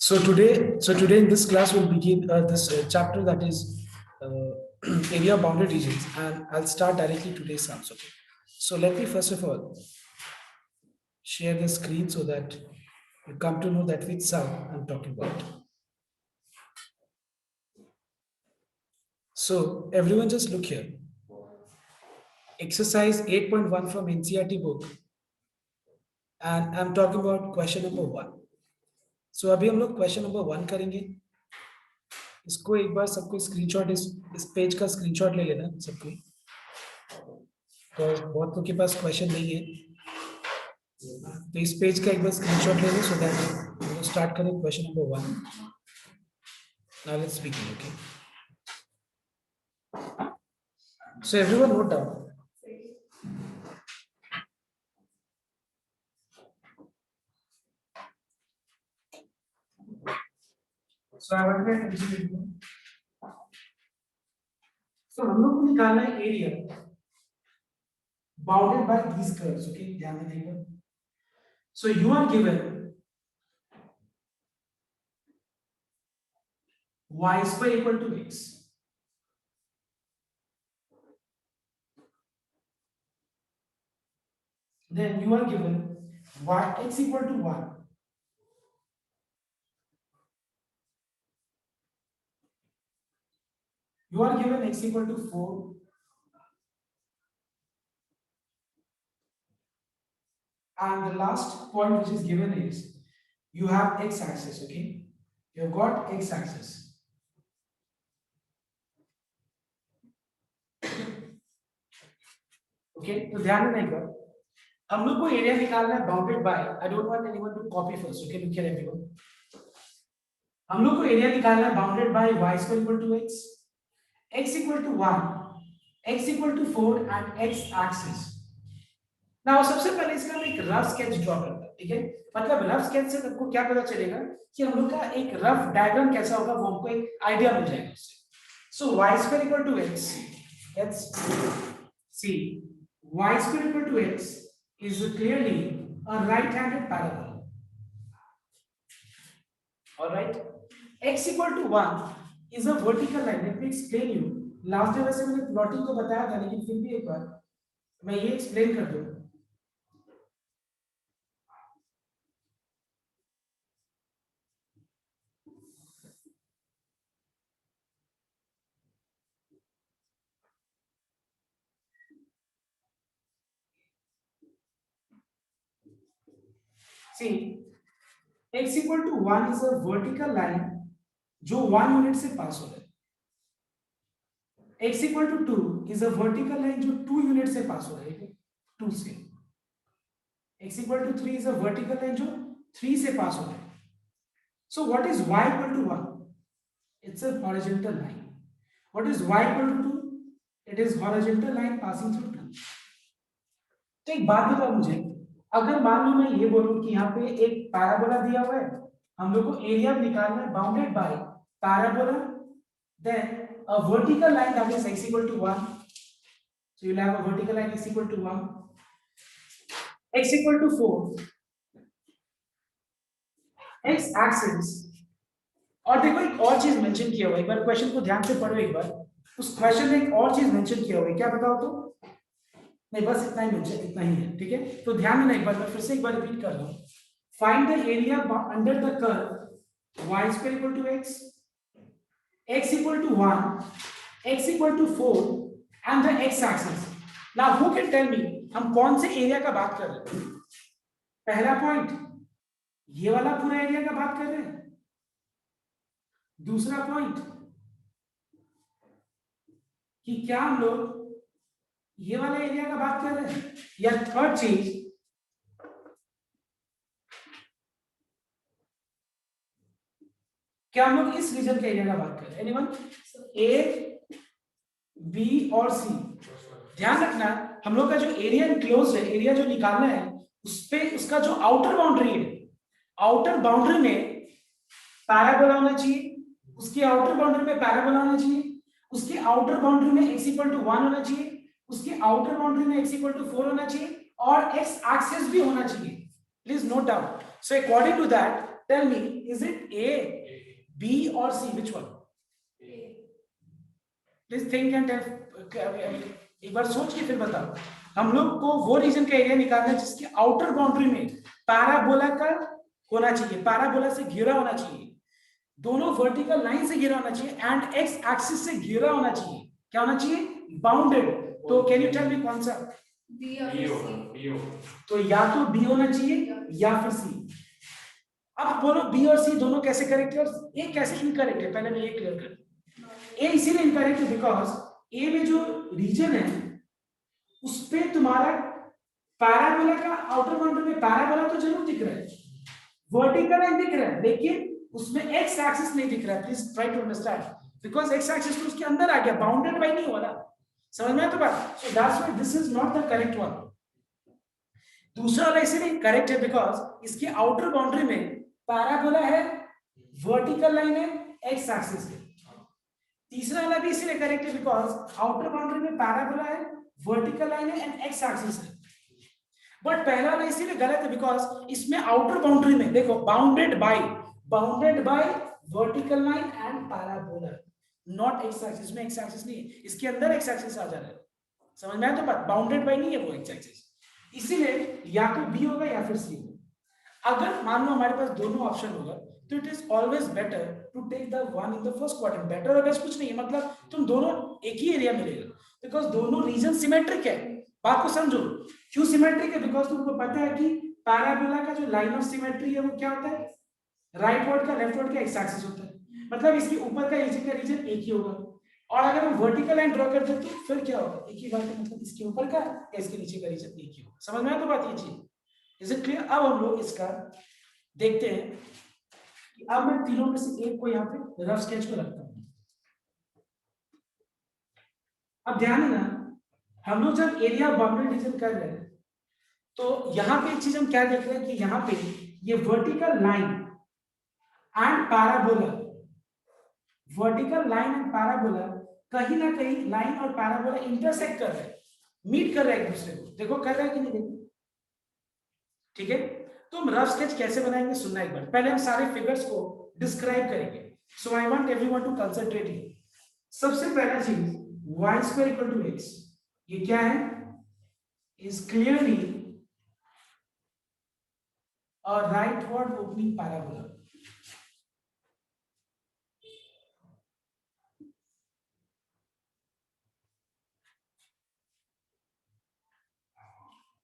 So today in this class we'll begin this chapter that is area bounded regions, and I'll start directly today's sums. Okay. So let me first of all share the screen so that you come to know that which sum I'm talking about. So everyone just look here. Exercise 8.1 from NCERT book, and I'm talking about question number 1. So अभी हम लोग question number 1 करेंगे. इसको एक बार सबको screenshot इस page का screenshot ले लेना सबको, तो बहुत लोग के पास क्वेश्चन नहीं है, तो इस पेज का एक बार स्क्रीनशॉट ले लो सो दैट स्टार्ट करें question number 1. Now let's begin. Okay, so everyone note down. So I want to so हम लोग को निकालना है area bounded by these curves. Okay, ध्यान देना. So you are given y square equal to x. Then you are given y x equal to 1. You are given x equal to 4. And the last point which is given is you have x axis. Okay, you have got x axis. Okay, तो ध्यान में नहीं, हम लोग को area निकालना है bounded by, I don't want anyone to copy first. Okay, look here everyone. हम लोग को एरिया निकालना है bounded by y square equal to x, x equal to 1, x equal to 4 and x axis. Now सबसे पहले इसका मैं एक रफ स्केच ड्रॉ करता हूं. ठीक है, मतलब रफ स्केच से आपको क्या पता चलेगा कि हम लोग का एक रफ डायग्राम कैसा होगा, वो हमको एक आइडिया मिल जाएगा उससे. So y square equal to x, let's see, y square equal to x is clearly a right-handed parabola. All right. X equal to 1 is a vertical line. Let me explain you. Last day वैसे मैंने plotting तो बताया था, लेकिन फिर भी एक बार मैं ये एक्सप्लेन कर दूं. See, x equal to 1 is a vertical line जो 1 यूनिट से पास हो रहा है. x equal to 2 is a vertical line जो 2 यूनिट से पास हो रहा है, 2 से. x equal to 3 is a vertical line जो 3 से पास हो रहा है. So what is y equal to 1? It's a horizontal line. What is y equal to 2? It is horizontal line passing through 2. तो एक बात बताओ मुझे, अगर मान लो मैं ये बोलूं कि यहाँ पे एक पैराबोला दिया हुआ है, हम लोग को एरिया निकालना है bounded by parabola, then a vertical line that is x equal to 1. So you'll have a vertical line x equal to 1, x equal to 4, x axis. और देखो एक और चीज मेंशन किया हुआ है, एक बार क्वेश्चन को ध्यान से पढ़ो एक बार. उस क्वेश्चन में एक और चीज मेंशन किया हुआ है, क्या बताओ तो? नहीं, बस इतना ही मेंशन, इतना ही है. ठीक है, तो ध्यान देना एक बार, मैं फिर से एक बार रिपीट कर रहा हूं. Find the area under the curve y square equal to x, x equal to 1, x equal to 4 and the x axis. Now who can tell me हम कौन से एरिया का बात कर रहे हैं? पहला पॉइंट, ये वाला पूरा एरिया का बात कर रहे हैं. दूसरा पॉइंट कि क्या हम लोग ये वाला एरिया का बात कर रहे हैं, या थर्ड चीज क्या हम लोग इस रीजन के एरिया का बात कर रहे हैं? एनीवन? ए, बी और सी. ध्यान रखना, हम लोग का जो एरिया इनक्लोज है, एरिया जो निकालना है, उस पे उसका जो आउटर बाउंड्री है, आउटर बाउंड्री में पैराबोला होना चाहिए, उसकी आउटर बाउंड्री में पैराबोला होना चाहिए, उसकी आउटर बाउंड्री में x इक्वल टू 1 होना चाहिए, उसकी आउटर बाउंड्री में x इक्वल टू 4 होना चाहिए, और x एक्सिस भी होना चाहिए. Please note down. So according to that, tell me, is it A, B or C? Which one? A. Please think and tell. एक बार सोच के फिर बताओ. हम लोग को वो रीजन का एरिया निकालना है जिसके आउटर बाउंड्री में पैराबोला का होना चाहिए, पैराबोला से घिरा होना चाहिए, दोनों वर्टिकल लाइन से घिरा होना चाहिए एंड एक्स एक्सिस से घिरा होना चाहिए. क्या होना चाहिए? बाउंडेड. तो कैन यू टेल मी कौन सा? बी और सी. तो या तो बी होना चाहिए या फिर सी. अब बोलो बी और सी दोनों कैसे करेक्ट है और ए कैसे इनकरेक्ट है? पहले मैं ये क्लियर कर. ए इसीलिए इनकरेक्ट है बिकॉज ए में जो रीजन है उस पे तुम्हारा पैराबोला का आउटर बाउंड्री में पैराबोला तो जरूर दिख रहा है, वर्टिकल लाइन दिख रहा है, लेकिन उसमें एक्स एक्सिस नहीं दिख रहा है. Please try to understand because X axis तो उसके अंदर आ गया, बाउंडेड बाय नहीं हो रहा. समझ में? तो बात. So that's why this is not the correct one. दूसरा वाला इसलिए करेक्ट है बिकॉज इसके आउटर बाउंड्री में पैराबोला है, वर्टिकल लाइन है, एक्स एक्सिस है. तीसरा वाला भी इसलिए करेक्ट है बिकॉज आउटर बाउंड्री में पैराबोला है, वर्टिकल लाइन है एंड एक्स एक्सिस है. बट पहला वाला इसलिए गलत है बिकॉज इसमें आउटर बाउंड्री में देखो bounded by vertical line and parabola, not x axis. में एक्स एक्सिस नहीं है, इसके अंदर एक्स एक्सिस आ जा रहा है. समझ में आया? तो बात बाउंडेड बाय नहीं है वो एक्स एक्सिस. इसीलिए या तो बी होगा या फिर सी होगा. अगर मान लो हमारे पास दोनों ऑप्शन होगा तो it is always better to take the one in the first quadrant. Better और बेस्ट कुछ नहीं है, मतलब तुम दोनों एक ही एरिया मिलेगा बिकॉज दोनों रीजन सिमेट्रिक है. बात को समझो. क्यों सिमेट्रिक है? बिकॉज तुमको पता है कि पैराबोला का जो लाइन ऑफ सिमेट्री है वो क्या होता है? राइट वर्ड का लेफ्ट वर्ड का एक्स एक्सिस होता है. मतलब इसके ऊपर का रीजन एक ही होगा. और अगर हम वर्टिकल लाइन ड्रॉ करते तो फिर क्या होगा? एक ही बात है, मतलब इसके ऊपर का या इसके नीचे का रीजन एक ही होगा. समझ में आया? तो बात ये चीज इज इट क्लियर? अब हम लोग इसका देखते हैं कि अब मैं तीनों में से एक को यहाँ पे रफ स्केच को रखता हूँ. अब ध्यान देना, हम लोग जब एरिया बाउंड्री डिवीजन कर रहे हैं तो यहाँ पे एक चीज हम क्या देख रहे हैं कि यहाँ पे ये vertical line and parabola, vertical line and parabola कहीं ना कहीं लाइन और पैराबोला इंटरसेक्ट कर रहे हैं, मीट कर रहे हैं एक दूसरे को. देखो कर रहे हैं कि नहीं? देखो ठीक है. तो हम रफ स्केच कैसे बनाएंगे सुनना एक बार. पहले हम सारे फिगर्स को डिस्क्राइब करेंगे. So I want everyone to concentrate here. सबसे पहला चीज y square equal to x, ये क्या है? Is clearly a rightward opening parabola.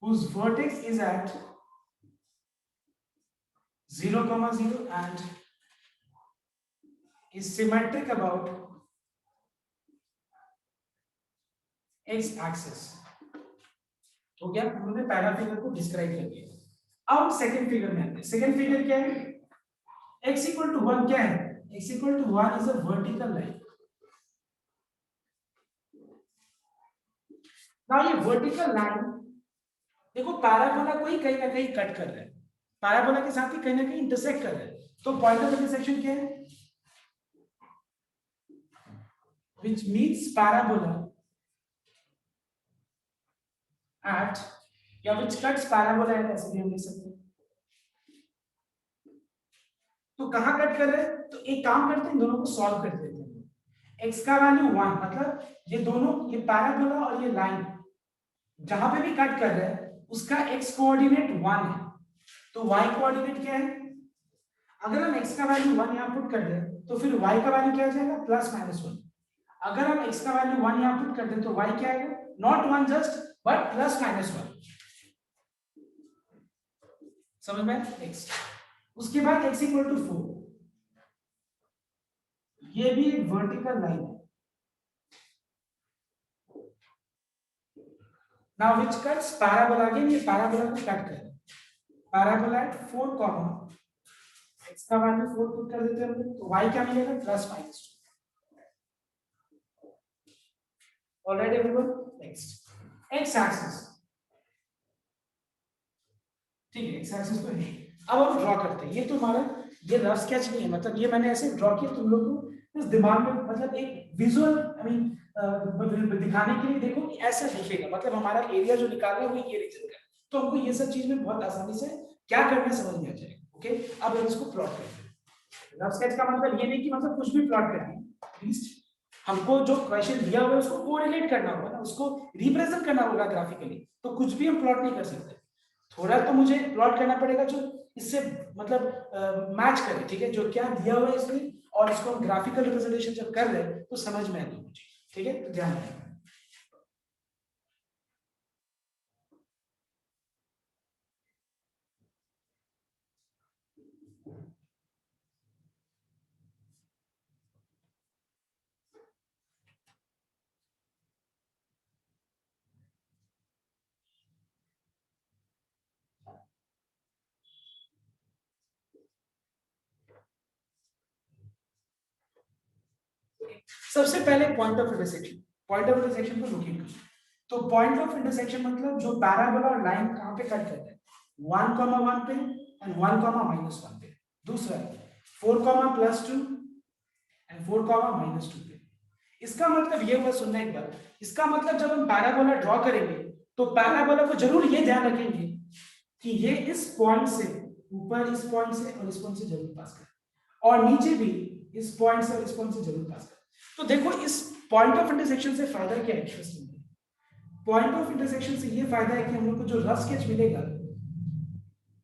whose vertex is at 0, 0 and is symmetric about x axis. हो गया? हमने पहला फिगर को डिस्क्राइब कर दिया. अब सेकंड फिगर में आते हैं. सेकंड फिगर क्या है? x इक्वल टू 1 क्या है? x equal to 1 is a vertical line. Now ये वर्टिकल लाइन देखो पैराबोला को ही कहीं ना कहीं कट कर रहा है, पैराबोला के साथ ही कहीं ना कहीं इंटरसेक्ट कर रहा है. तो पॉइंट ऑफ इंटरसेक्शन क्या है? which meets parabola at या which cuts parabola at, ऐसे भी हम लिख सकते हैं. तो कहां कट कर रहे हैं? तो एक काम करते हैं, दोनों को सॉल्व कर देते हैं. x का वैल्यू 1, मतलब ये दोनों, ये पैराबोला और ये लाइन जहां पे भी कट कर रहे हैं उसका x कोऑर्डिनेट 1 है. तो y कोऑर्डिनेट क्या है? अगर हम x का वैल्यू 1 यहां पुट कर दें तो फिर y का वैल्यू क्या आ जाएगा? +-1. अगर हम x का वैल्यू 1 यहां पुट कर दें तो y क्या आएगा? Not 1 just but +-1. समझ में? नेक्स्ट उसके बाद x इक्वल टू 4, ये भी एक वर्टिकल लाइन है. Now which cuts parabola. Again ये पैराबोला को कट कर, पैराबोला एट 4, x का वैल्यू 4 पुट कर देते हैं तो y क्या मिलेगा? +-2. Alright everyone. Next x axis. ठीक है, x एक्सिस तो है. अब हम ड्रॉ करते हैं. ये तो हमारा ये रफ स्केच नहीं है, मतलब ये मैंने ऐसे ड्रॉ किया तुम लोग को बस दिमाग में, मतलब एक विजुअल आई मीन दिखाने के लिए. देखो कि ऐसा दिखेगा, मतलब हमारा एरिया जो निकाल रहे हैं वो ये रीजन का. तो हमको ये सब चीज में बहुत आसानी से क्या करना है समझ में आ जाएगा। ओके, अब हम इसको प्लॉट करते हैं। रफ स्केच का मतलब ये नहीं कि मतलब कुछ भी प्लॉट करना है, एटलीस्ट हमको जो क्वेश्चन दिया हुआ है उसको कोरिलेट करना होगा ना, उसको रिप्रेजेंट करना होगा ग्राफिकली, तो कुछ भी हम प्लॉट नहीं कर सकते। थोड़ा तो मुझे प्लॉट करना पड़ेगा जो इससे मतलब मैच करे, ठीक है, जो क्या दिया हुआ है इसमें, और इसको हम ग्राफिकल रिप्रेजेंटेशन जब कर रहे हैं तो समझ में आएगी मुझे, ठीक है, तो ध्यान रखना। सबसे पहले point of intersection, point of intersection को लोकेट करो। तो पॉइंट ऑफ इंटरसेक्शन मतलब जो पैराबोला और लाइन कहां पे कट करते हैं, 1,1 पे एंड 1,-1 पे। दूसरा 4,+2 एंड 4,-2 पे। इसका मतलब ये हुआ, सुनना एक बार, इसका मतलब जब हम पैराबोला ड्रॉ करेंगे तो पैराबोला को जरूर ये ध्यान रखेंगे कि ये इस पॉइंट से ऊपर, इस पॉइंट से और इस पॉइंट से जरूर पास करे, और नीचे भी इस पॉइंट से और इस पॉइंट से जरूर पास करे। तो देखो इस पॉइंट ऑफ इंटरसेक्शन से फायदा क्या है, पॉइंट ऑफ इंटरसेक्शन से ये फायदा है कि हम लोग को जो रफ स्केच मिलेगा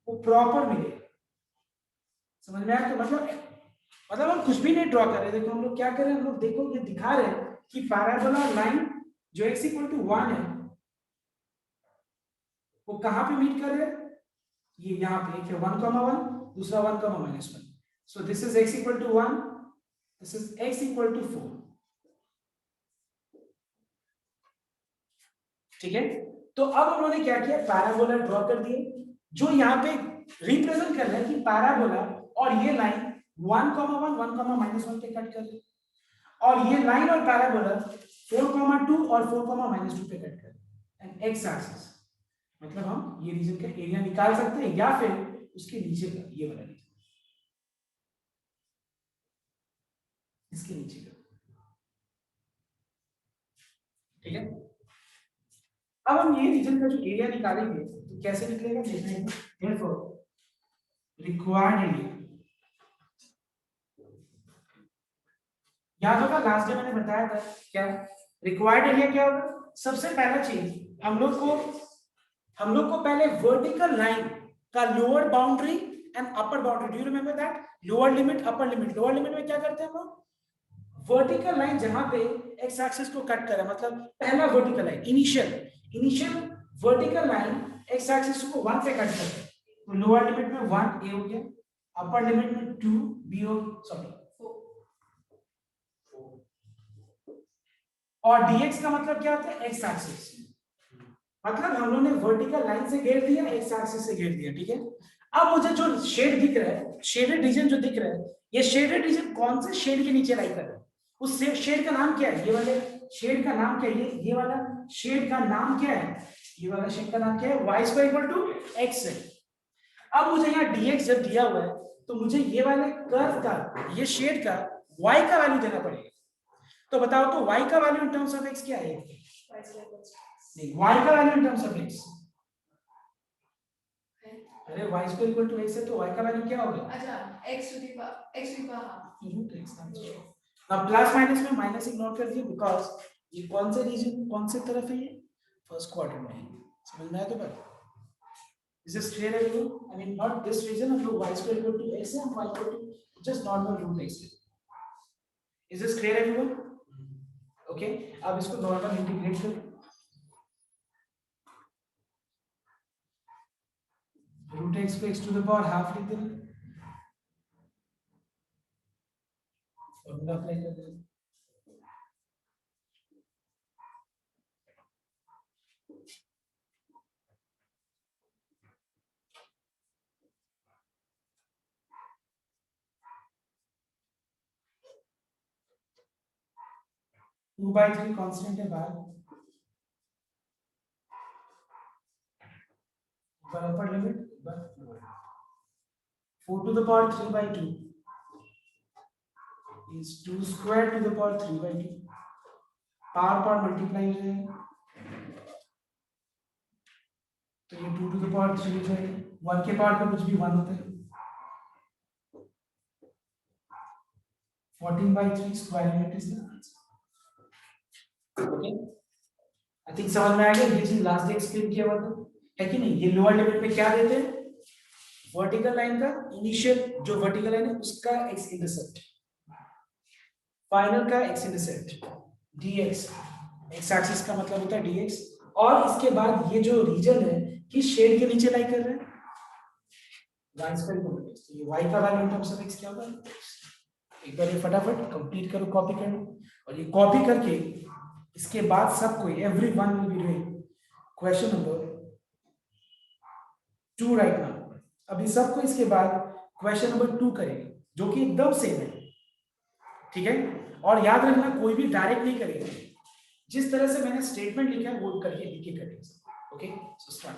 वो प्रॉपर मिलेगा। समझ में आया? तो मतलब हम कुछ भी नहीं ड्रॉ कर रहे, देखो हम लोग क्या कर रहे हैं, हम लोग देखो ये दिखा रहे हैं कि पैराबोला लाइन जो x=1 है वो कहां पे मीट कर रहे हैं, ये यहां पे, एक है 1,1, दूसरा 1,-1। So this is x=1, this is x=4, ठीक है। तो अब उन्होंने क्या किया, पैराबोला ड्रॉ कर दिए जो यहाँ पे रिप्रेजेंट कर रहे हैं कि पैराबोला और ये लाइन 1,1, 1,-1 पे कट कर रहे हैं, और ये लाइन और पैराबोला 4,2 और 4,-2 पे कट कर रहे हैं, एंड एक्स एक्सिस, मतलब हम ये रीजन का एरिया निकाल सकते हैं या फिर उसके नीचे का ये वाला रीजन, इसके नीचे का, ठीक है। अब हम ये रीजन का जो एरिया निकालेंगे तो कैसे निकलेगा देखिए, therefore रिक्वायर्ड एरिया, याद होगा लास्ट डे मैंने बताया था क्या रिक्वायर्ड एरिया क्या होगा। सबसे पहला चीज हम लोग को पहले वर्टिकल लाइन का lower boundary and upper boundary, do you remember that, lower limit upper limit, lower limit में क्या करते हैं हम लोग, वर्टिकल लाइन जहां पे एक्स एक्सिस को कट करे, मतलब पहला vertical line, initial vertical line x axis को 1 पे कट करते हैं, तो लोअर लिमिट में 1 ए हो गया, अपर लिमिट में 2 बी हो, सॉरी, और dx का मतलब क्या होता है, एक्स एक्सिस, मतलब हम लोगों ने वर्टिकल लाइन से घेर दिया, एक्स एक्सिस से घेर दिया, ठीक है। अब मुझे जो शेड दिख रहा है, शेडेड रीजन जो दिख रहा है, ये शेडेड रीजन कौन से शेड के नीचे लाई कर रहा है, उस शेड का नाम क्या है, ये वाले शेड का नाम क्या है, ये वाला शेड का नाम क्या है, ये वाला शेड का नाम क्या है, y² = x है। अब मुझे यहाँ dx जब दिया हुआ है तो मुझे ये वाले कर्व का, ये शेड का y का वैल्यू देना पड़ेगा। तो बताओ तो y का value in terms of x क्या है, नहीं, y का value in terms of x, अरे y² = x है तो y का वैल्यू क्या होगा, अच्छा x²। अब प्लस माइनस में माइनस इग्नोर कर दिए, बिकॉज़ ये कौन से रीजन, कौन से तरफ है, ये फर्स्ट क्वाड्रेंट में है, समझ में आया तो बात, this is clear everyone, I mean not this region, हम लोग y² = x है, हम y = just normal root x, is this clear everyone, okay. अब इसको नॉर्मल इंटीग्रेट कर, रूट x को x⁻½ लिख देना, फॉर्मूला अप्लाई कर देना, टू बाई थ्री कॉन्स्टेंट है बाहर, ऊपर अपर लिमिट, ऊपर लोअर, 4⁻³ is 2² 3/2, पावर मल्टीप्लाई हो जाएगा तो ये 2⁻³ हो जाएगा, 1 के पावर पे कुछ भी 1 होता है। 14/3 square unit is the answer. Okay, I think समझ में आ गया। ये चीज लास्ट डे एक्सप्लेन किया हुआ था, है कि नहीं? ये लोअर लिमिट में क्या देते हैं? वर्टिकल लाइन का इनिशियल जो वर्टिकल लाइन है उसका एक्स इंटरसेप्ट, फाइनल का x intercept dx, x axis का मतलब होता है dx, और इसके बाद ये जो रीजन है किस शेड के नीचे लाई कर रहे हैं? y square complex. तो ये y का value in terms of x क्या होगा? एक बार ये फटाफट कंप्लीट करो, कॉपी करो, और ये कॉपी करके इसके बाद सबको everyone will be doing question number 2 right now. अभी सबको इसके बाद क्वेश्चन नंबर 2 करेंगे जो कि एकदम सेम है, ठीक है? और याद रखना कोई भी डायरेक्ट नहीं करेगा, जिस तरह से मैंने स्टेटमेंट लिखा है वो करके लिख के करेंगे। Okay, so start.